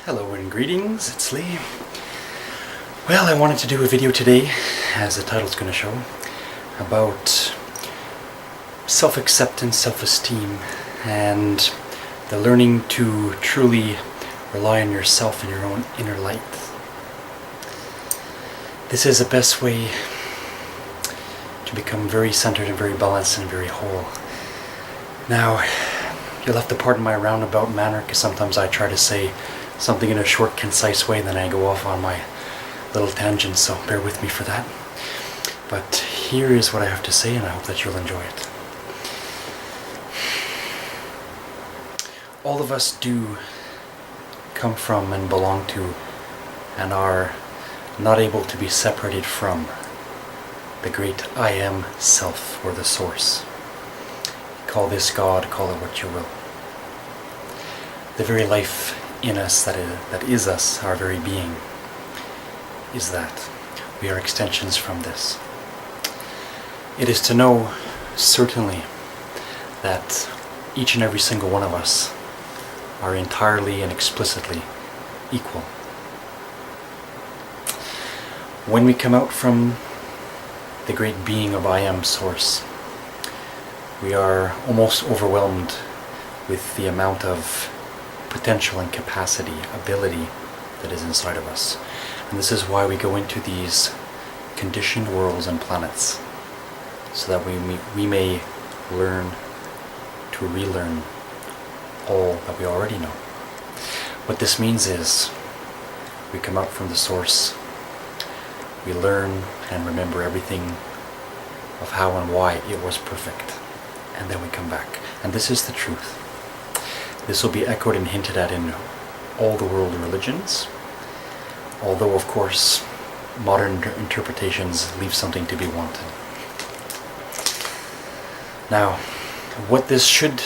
Hello and greetings, it's Lee. Well, I wanted to do a video today, as the title's going to show, about self-acceptance, self-esteem, and the learning to truly rely on yourself and your own inner light. This is the best way to become very centered and very balanced and very whole. Now, you'll have to pardon my roundabout manner, because sometimes I try to say something in a short, concise way, and then I go off on my little tangents, so bear with me for that. But here is what I have to say, and I hope that you'll enjoy it. All of us do come from and belong to and are not able to be separated from the great I Am Self, or the Source. Call this God, call it what you will. The very life in us that is us, our very being, is that. We are extensions from this. It is to know, certainly, that each and every single one of us are entirely and explicitly equal. When we come out from the great being of I Am Source, we are almost overwhelmed with the amount of potential and capacity, ability that is inside of us. And this is why we go into these conditioned worlds and planets, so that we may learn to relearn all that we already know. What this means is, we come out from the Source, we learn and remember everything of how and why it was perfect, and then we come back. And this is the truth. This will be echoed and hinted at in all the world religions, although of course modern interpretations leave something to be wanted. Now, what this should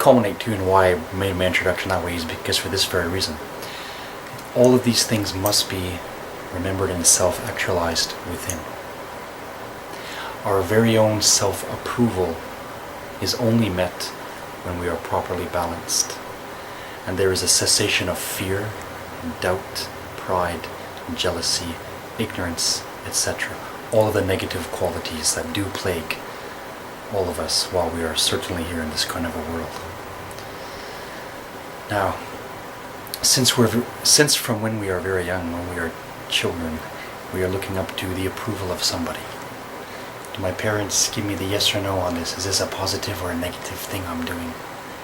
culminate to, and why I made my introduction that way, is because for this very reason. All of these things must be remembered and self-actualized within. Our very own self-approval is only met when we are properly balanced, and there is a cessation of fear, doubt, pride, jealousy, ignorance, etc. All of the negative qualities that do plague all of us while we are certainly here in this kind of a world. Now, since from when we are very young, when we are children, we are looking up to the approval of somebody. Do my parents give me the yes or no on this? Is this a positive or a negative thing I'm doing?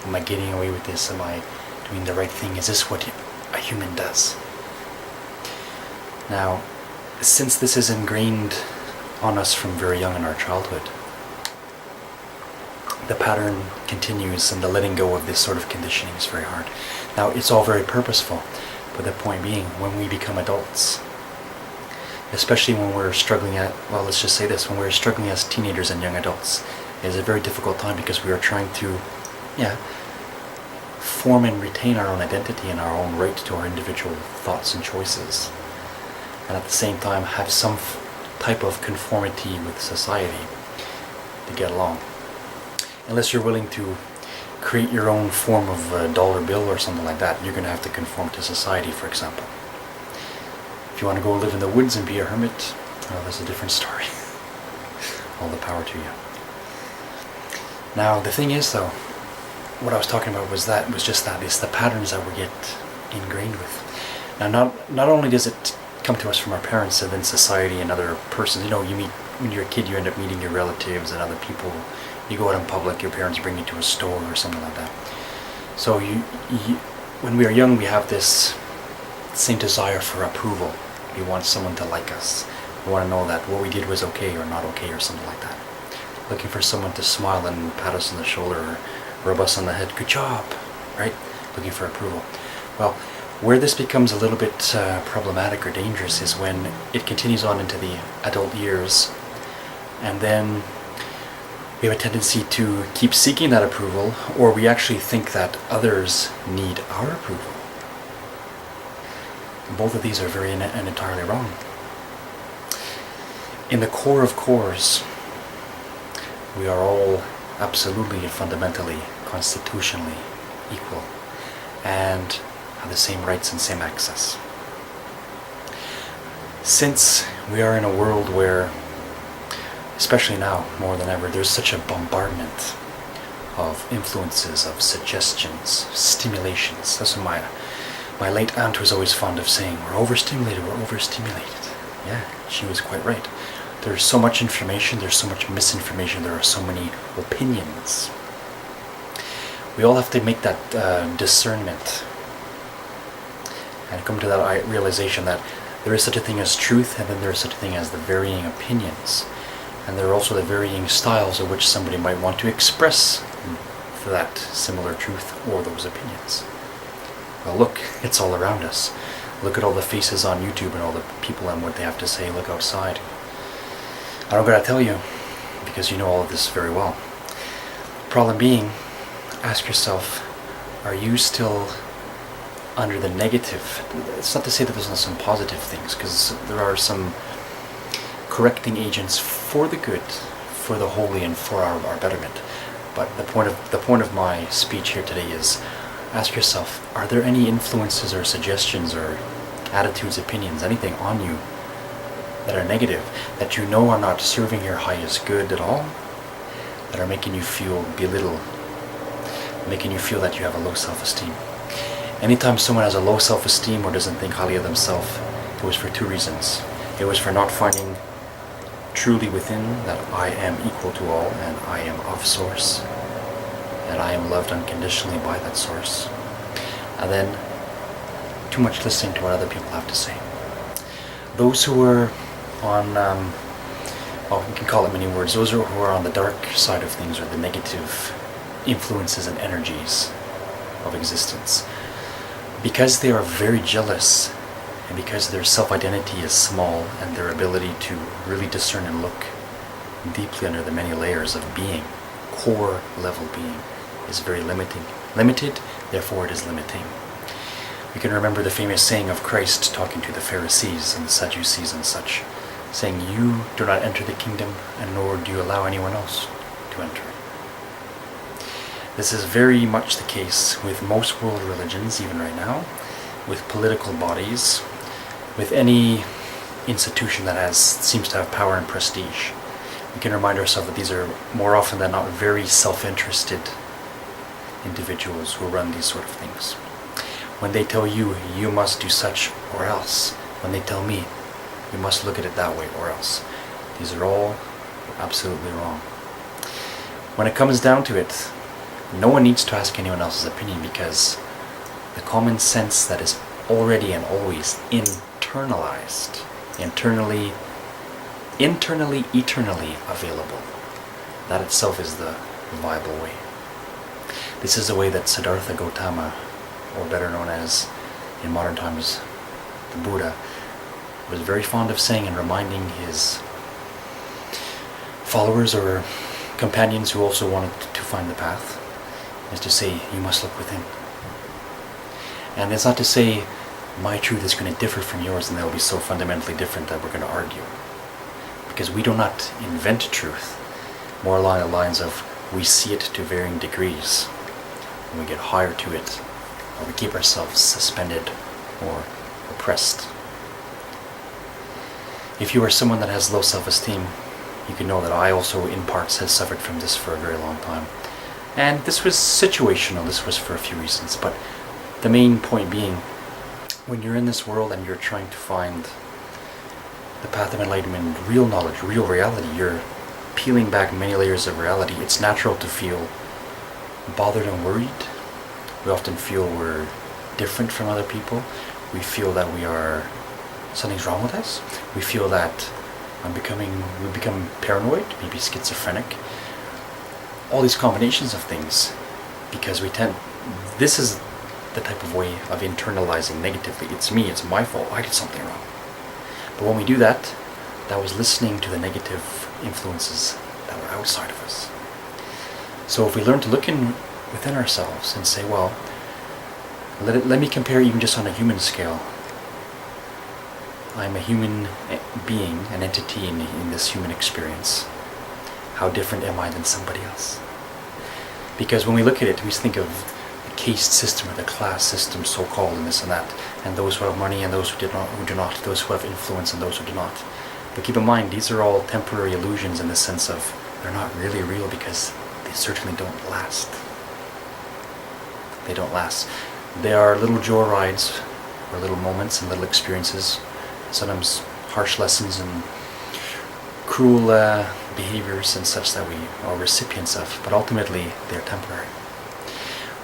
Am I getting away with this? Am I doing the right thing? Is this what a human does? Now, since this is ingrained on us from very young in our childhood, the pattern continues, and the letting go of this sort of conditioning is very hard. Now, it's all very purposeful, but the point being, when we become adults, especially when we're struggling let's just say this, when we're struggling as teenagers and young adults, it is a very difficult time, because we are trying to, form and retain our own identity and our own right to our individual thoughts and choices, and at the same time have some type of conformity with society to get along. Unless you're willing to create your own form of a dollar bill or something like that, you're going to have to conform to society, for example. If you want to go live in the woods and be a hermit, well, that's a different story. All the power to you. Now, the thing is, though, what I was talking about was just that. It's the patterns that we get ingrained with. Now, not only does it come to us from our parents, and then society and other persons. You know, when you're a kid, you end up meeting your relatives and other people. You go out in public, your parents bring you to a store or something like that. So when we are young, we have this same desire for approval. We want someone to like us. We want to know that what we did was okay or not okay or something like that. Looking for someone to smile and pat us on the shoulder or rub us on the head. Good job, right? Looking for approval. Well, where this becomes a little bit problematic or dangerous is when it continues on into the adult years, and then we have a tendency to keep seeking that approval, or we actually think that others need our approval. Both of these are very and entirely wrong. In the core of cores, we are all absolutely and fundamentally, constitutionally equal. And have the same rights and same access. Since we are in a world where, especially now more than ever, there's such a bombardment of influences, of suggestions, stimulations. That's what my late aunt was always fond of saying, we're overstimulated. Yeah, she was quite right. There's so much information, there's so much misinformation, there are so many opinions. We all have to make that discernment and come to that realization that there is such a thing as truth, and then there is such a thing as the varying opinions. And there are also the varying styles of which somebody might want to express for that similar truth or those opinions. Well, look, it's all around us. Look at all the faces on YouTube and all the people and what they have to say. Look outside. I don't gotta tell you, because you know all of this very well. Problem being, ask yourself, are you still under the negative? It's not to say that there's not some positive things, because there are some correcting agents for the good, for the holy, and for our betterment. But the point of my speech here today is, ask yourself, are there any influences or suggestions or attitudes, opinions, anything on you that are negative, that you know are not serving your highest good at all, that are making you feel belittled, making you feel that you have a low self-esteem? Anytime someone has a low self-esteem or doesn't think highly of themselves, it was for two reasons. It was for not finding truly within that I am equal to all, and I am of source, and I am loved unconditionally by that source. And then too much listening to what other people have to say. Those who are on, well, we can call it many words, those who are on the dark side of things, or the negative influences and energies of existence, because they are very jealous, and because their self-identity is small, and their ability to really discern and look deeply under the many layers of being, core level being, is very limited, therefore it is limiting. We can remember the famous saying of Christ talking to the Pharisees and the Sadducees and such, saying, you do not enter the kingdom, and nor do you allow anyone else to enter. This is very much the case with most world religions, even right now, with political bodies, with any institution that seems to have power and prestige. We can remind ourselves that these are more often than not very self-interested individuals who run these sort of things. When they tell you, you must do such or else, when they tell me, you must look at it that way or else, these are all absolutely wrong. When it comes down to it, no one needs to ask anyone else's opinion, because the common sense that is already and always internalized, eternally available, that itself is the viable way. This is the way that Siddhartha Gautama, or better known as, in modern times, the Buddha, was very fond of saying and reminding his followers or companions who also wanted to find the path, is to say, you must look within. And it's not to say my truth is going to differ from yours and they'll be so fundamentally different that we're going to argue. Because we do not invent truth, more along the lines of we see it to varying degrees, and we get higher to it, or we keep ourselves suspended or oppressed. If you are someone that has low self-esteem, you can know that I also in parts have suffered from this for a very long time. And this was situational, this was for a few reasons, but the main point being, when you're in this world and you're trying to find the path of enlightenment, real knowledge, real reality, you're peeling back many layers of reality, it's natural to feel bothered and worried. We often feel we're different from other people. We feel that something's wrong with us. We feel that we become paranoid, maybe schizophrenic. All these combinations of things, because this is the type of way of internalizing negatively. It's me, it's my fault, I did something wrong. But when we do that, that was listening to the negative influences that were outside of us. So if we learn to look within ourselves and say, well, let me compare even just on a human scale. I'm a human being, an entity in this human experience. How different am I than somebody else? Because when we look at it, we think of the caste system or the class system, so-called, and this and that, and those who have money and those who do not, those who have influence and those who do not. But keep in mind, these are all temporary illusions in the sense of they're not really real, because they certainly don't last. They don't last. They are little joy rides, or little moments and little experiences, sometimes harsh lessons and cruel behaviors and such that we are recipients of, but ultimately they're temporary.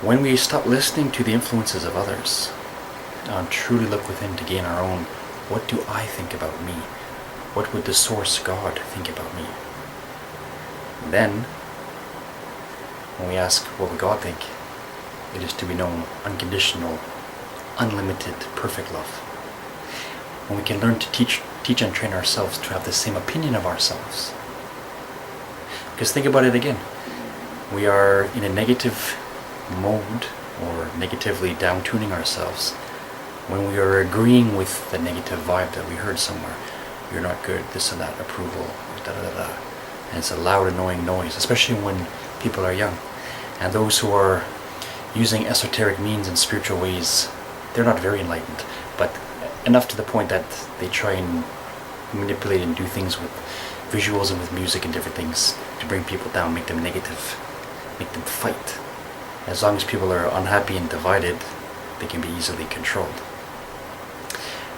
When we stop listening to the influences of others and truly look within to gain our own, what do I think about me? What would the source God think about me? And then, when we ask what would God think, it is to be known unconditional, unlimited, perfect love. When we can learn to teach and train ourselves to have the same opinion of ourselves. Because think about it again. We are in a negative mode, or negatively down-tuning ourselves, when we are agreeing with the negative vibe that we heard somewhere. You're not good, this and that, approval, da da da da. And it's a loud, annoying noise, especially when people are young. And those who are using esoteric means and spiritual ways, they're not very enlightened, but enough to the point that they try and manipulate and do things with visuals and with music and different things to bring people down, make them negative, make them fight. As long as people are unhappy and divided, they can be easily controlled.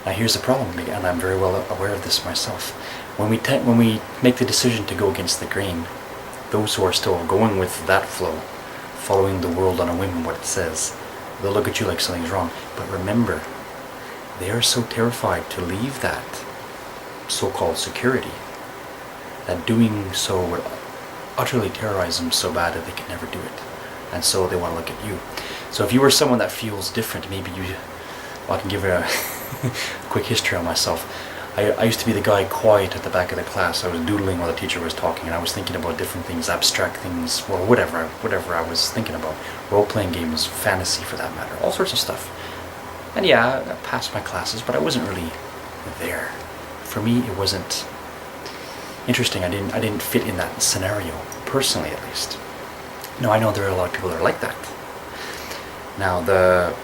Now here's the problem, and I'm very well aware of this myself. When we make the decision to go against the grain, those who are still going with that flow, following the world on a whim and what it says, they'll look at you like something's wrong. But remember, they are so terrified to leave that so-called security that doing so would utterly terrorize them so bad that they can never do it. And so they want to look at you. So if you were someone that feels different, maybe I can give a quick history on myself. I used to be the guy quiet at the back of the class. I was doodling while the teacher was talking, and I was thinking about different things, abstract things, well, whatever I was thinking about. Role-playing games, fantasy for that matter, all sorts of stuff. And yeah, I passed my classes, but I wasn't really there. For me, it wasn't interesting. I didn't fit in that scenario, personally at least. Now, I know there are a lot of people that are like that. Now, the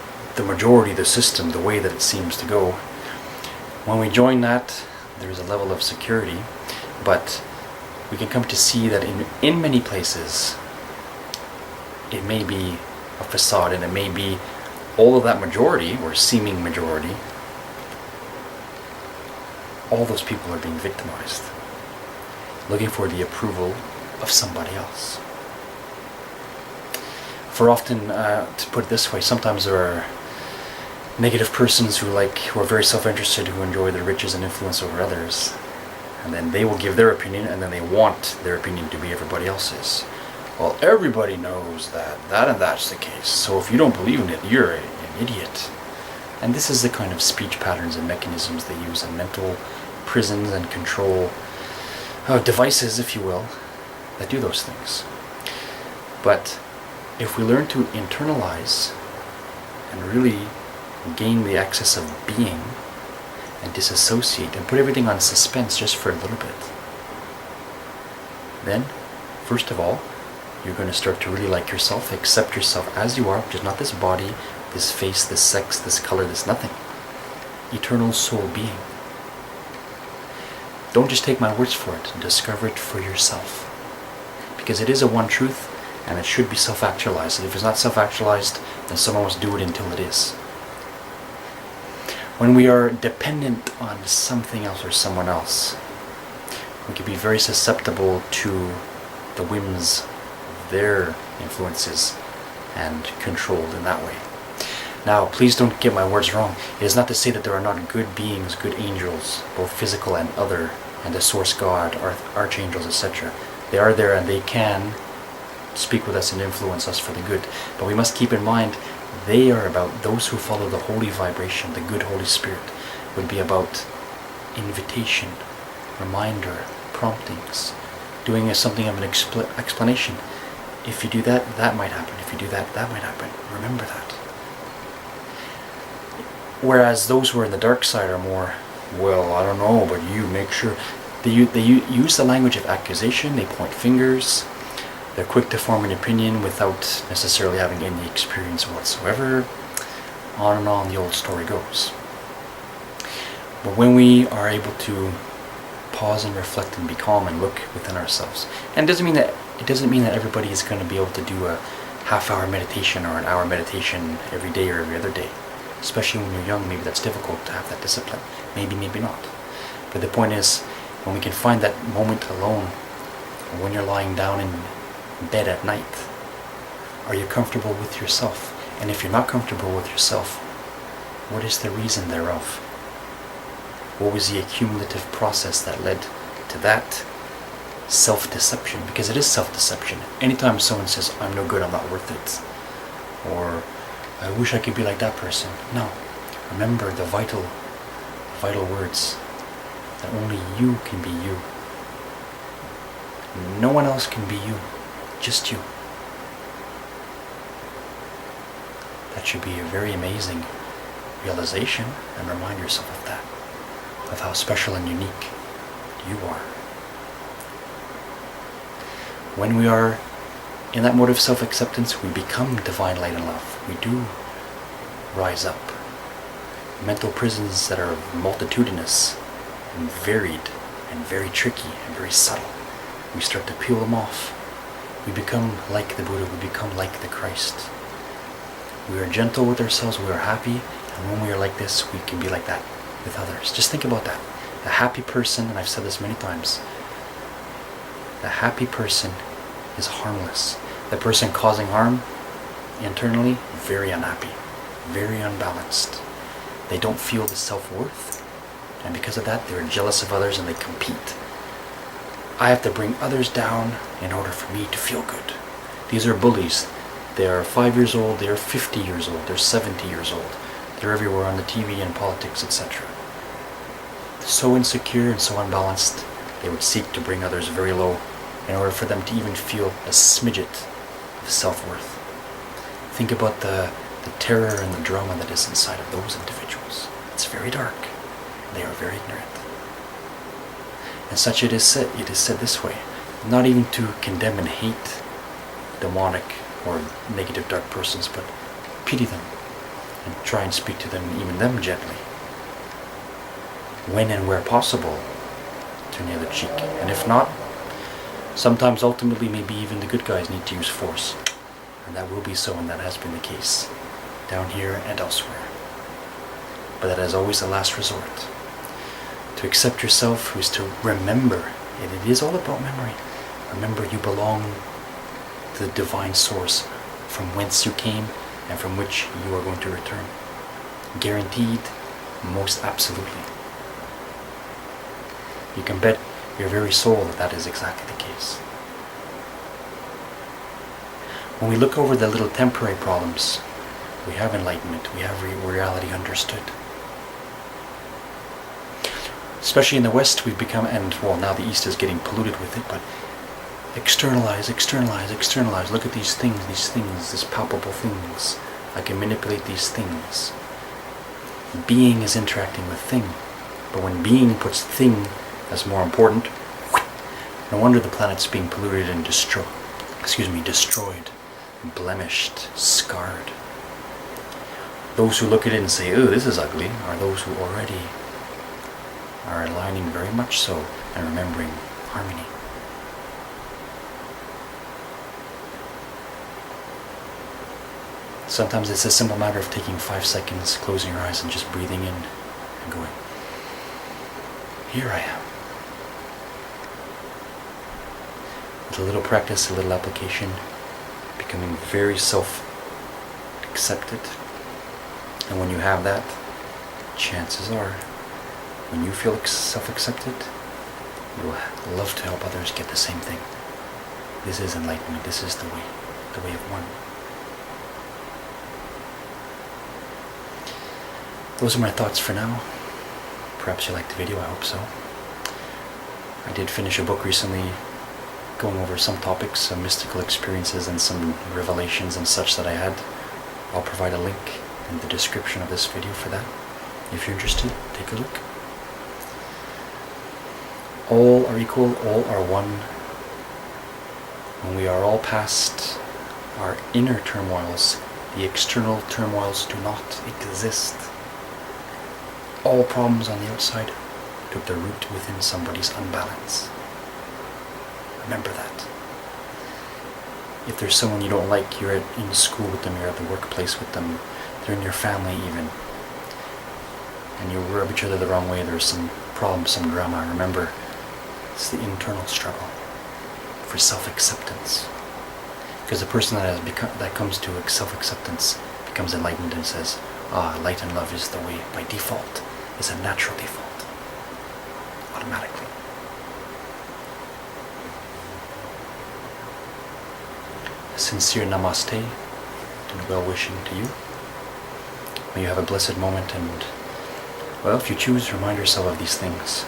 majority, the system, the way that it seems to go, when we join that, there is a level of security, but we can come to see that in many places, it may be a facade, and it may be all of that majority, or seeming majority, all those people are being victimized, looking for the approval of somebody else. For often, to put it this way, sometimes there are negative persons who are very self-interested, who enjoy the riches and influence over others, and then they will give their opinion, and then they want their opinion to be everybody else's. Well, everybody knows that and that's the case, so if you don't believe in it, you're an idiot. And this is the kind of speech patterns and mechanisms they use in mental prisons and control devices, if you will, that do those things. But if we learn to internalize and really gain the access of being and disassociate and put everything on suspense just for a little bit, then, first of all, you're going to start to really like yourself, accept yourself as you are, just not this body, this face, this sex, this color, this nothing. Eternal soul being. Don't just take my words for it, discover it for yourself. Because it is a one truth, and it should be self-actualized. And if it's not self-actualized, then someone must do it until it is. When we are dependent on something else or someone else, we can be very susceptible to the whims of their influences and controlled in that way. Now, please don't get my words wrong. It is not to say that there are not good beings, good angels, both physical and other, and the source God, archangels, etc. They are there, and they can speak with us and influence us for the good. But we must keep in mind, they are about those who follow the holy vibration, the good Holy Spirit, would be about invitation, reminder, promptings, doing something of an explanation. If you do that, that might happen. If you do that, that might happen. Remember that. Whereas those who are in the dark side are more, well, I don't know, but you make sure. They use the language of accusation. They point fingers. They're quick to form an opinion without necessarily having any experience whatsoever. On and on the old story goes. But when we are able to pause and reflect and be calm and look within ourselves, and it doesn't mean that everybody is going to be able to do a half-hour meditation or an hour meditation every day or every other day. Especially when you're young, maybe that's difficult to have that discipline. Maybe not. But the point is, when we can find that moment alone, or when you're lying down in bed at night, are you comfortable with yourself? And if you're not comfortable with yourself, what is the reason thereof? What was the accumulative process that led to that self-deception? Because it is self-deception. Anytime someone says, I'm no good, I'm not worth it, or I wish I could be like that person. No. Remember the vital words, that only you can be you. No one else can be you, just you. That should be a very amazing realization, and remind yourself of that, of how special and unique you are. When we are in that mode of self-acceptance, we become divine light and love. We do rise up. Mental prisons that are multitudinous and varied and very tricky and very subtle, we start to peel them off. We become like the Buddha, we become like the Christ. We are gentle with ourselves, we are happy, and when we are like this, we can be like that with others. Just think about that. A happy person, and I've said this many times, a happy person is harmless. The person causing harm internally, very unhappy, very unbalanced. They don't feel the self-worth, and because of that, they're jealous of others and they compete. I have to bring others down in order for me to feel good. These are bullies. They are 5 years old, they are 50 years old, they're 70 years old. They're everywhere on the TV and politics, etc. So insecure and so unbalanced, they would seek to bring others very low in order for them to even feel a smidget of self-worth. Think about the terror and the drama that is inside of those individuals. It's very dark. They are very ignorant. And such it is said this way, not even to condemn and hate demonic or negative dark persons, but pity them and try and speak to them, even them gently. When and where possible, turn the other cheek. And if not, sometimes ultimately maybe even the good guys need to use force. And that will be so, and that has been the case down here and elsewhere. But that is always the last resort. To accept yourself is to remember, and it is all about memory. Remember you belong to the divine source from whence you came and from which you are going to return. Guaranteed, most absolutely. You can bet your very soul that that is exactly the case. When we look over the little temporary problems, we have enlightenment, we have reality understood. Especially in the West, we've become, and well, now the East is getting polluted with it, but externalize. Look at these things, these palpable things. I can manipulate these things. Being is interacting with thing, but when being puts thing as more important, no wonder the planet's being polluted and destroyed, blemished, scarred. Those who look at it and say, "Oh, this is ugly," are those who already are aligning very much so and remembering harmony. Sometimes it's a simple matter of taking 5 seconds, closing your eyes and just breathing in and going, here I am. With a little practice, a little application, becoming very self-accepted. And when you have that, chances are, when you feel self-accepted, you will love to help others get the same thing. This is enlightenment. This is the way of one. Those are my thoughts for now. Perhaps you liked the video, I hope so. I did finish a book recently going over some topics, some mystical experiences and some revelations and such that I had. I'll provide a link in the description of this video for that. If you're interested, take a look. All are equal, all are one. When we are all past our inner turmoils, the external turmoils do not exist. All problems on the outside took their root within somebody's unbalance. Remember that. If there's someone you don't like, you're in school with them, you're at the workplace with them, they're in your family even, and you rub each other the wrong way, there's some problem, some drama, remember, it's the internal struggle for self-acceptance. Because the person that comes to self-acceptance becomes enlightened and says, light and love is the way by default, is a natural default, automatically. A sincere namaste and well-wishing to you. May you have a blessed moment, and, well, if you choose, remind yourself of these things.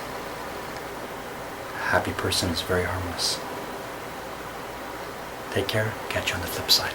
A happy person is very harmless. Take care. Catch you on the flip side.